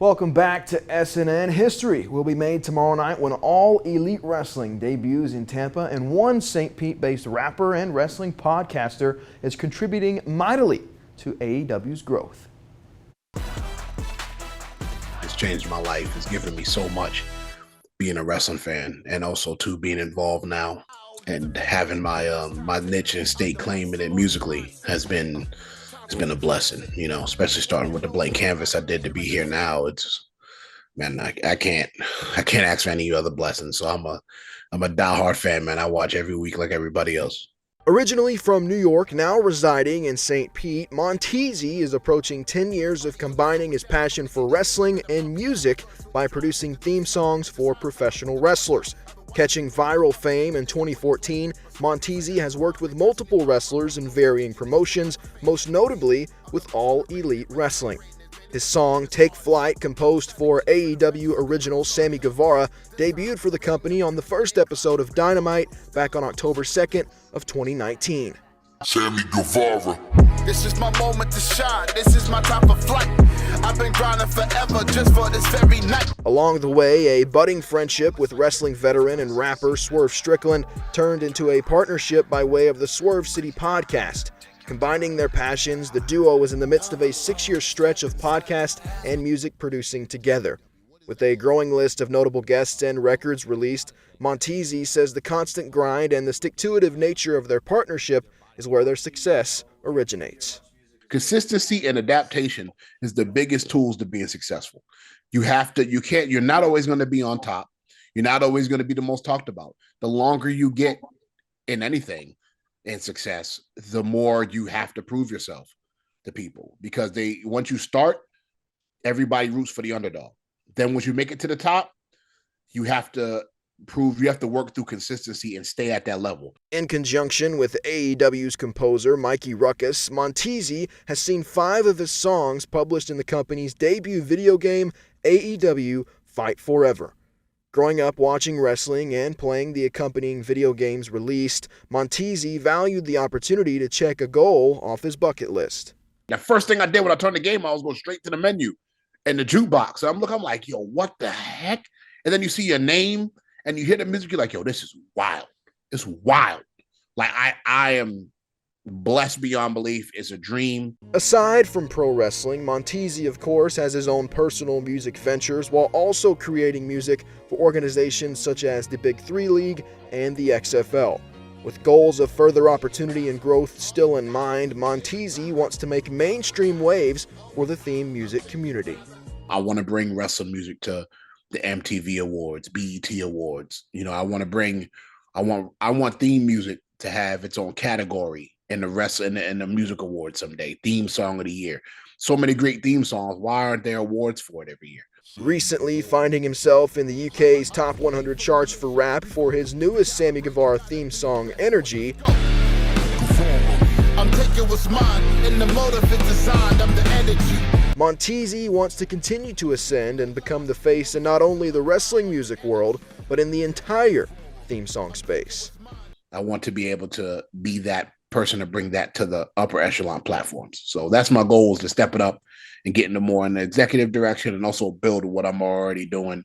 Welcome back to SNN. History will be made tomorrow night when All Elite Wrestling debuts in Tampa, and one St. Pete-based rapper and wrestling podcaster is contributing mightily to AEW's growth. It's changed my life. It's given me so much being a wrestling fan, and also too being involved now and having my niche and state claiming it musically it's been a blessing, especially starting with the blank canvas I did to be here now. I can't ask for any other blessings. So I'm a diehard fan, man. I watch every week like everybody else. Originally from New York, now residing in St. Pete, Monteasy is approaching 10 years of combining his passion for wrestling and music by producing theme songs for professional wrestlers. Catching viral fame in 2014, Monteasy has worked with multiple wrestlers in varying promotions, most notably with All Elite Wrestling. His song Take Flight, composed for AEW original Sammy Guevara, debuted for the company on the first episode of Dynamite back on October 2nd of 2019. Sammy Guevara. This is my moment to shine. This is my time for flight. I've been grinding forever just for this very night. Along the way, a budding friendship with wrestling veteran and rapper Swerve Strickland turned into a partnership by way of the Swerve City podcast. Combining their passions, the duo was in the midst of a 6-year stretch of podcast and music producing together. With a growing list of notable guests and records released, Monteasy says the constant grind and the stick-to-itiveness nature of their partnership is where their success originates. Consistency and adaptation is the biggest tools to being successful. You're not always going to be on top. You're not always going to be the most talked about. The longer you get in anything in success, the more you have to prove yourself to people, because once you start, everybody roots for the underdog. Then once you make it to the top, you have to work through consistency and stay at that level. In conjunction with AEW's composer Mikey Ruckus, Monteasy has seen 5 of his songs published in the company's debut video game, AEW Fight Forever. Growing up watching wrestling and playing the accompanying video games released, Monteasy valued the opportunity to check a goal off his bucket list. The first thing I did when I turned the game, I was going straight to the menu and the jukebox. So I'm like, yo, what the heck? And then you see your name and you hear the music, you're like, yo, this is wild. It's wild. Like, I am blessed beyond belief. It's a dream. Aside from pro wrestling, Monteasy, of course, has his own personal music ventures while also creating music for organizations such as the Big 3 League and the XFL. With goals of further opportunity and growth still in mind, Monteasy wants to make mainstream waves for the theme music community. I want to bring wrestling music to the MTV Awards, BET Awards. I want theme music to have its own category in the wrestling and the music awards someday. Theme song of the year. So many great theme songs. Why aren't there awards for it every year? Recently finding himself in the UK's top 100 charts for rap for his newest Sammy Guevara theme song, Energy. I'm taking what's mine, and the motive is designed. I'm the energy. Monteasy wants to continue to ascend and become the face in not only the wrestling music world, but in the entire theme song space. I want to be able to be that person to bring that to the upper echelon platforms. So that's my goal, is to step it up and get into more in the executive direction and also build what I'm already doing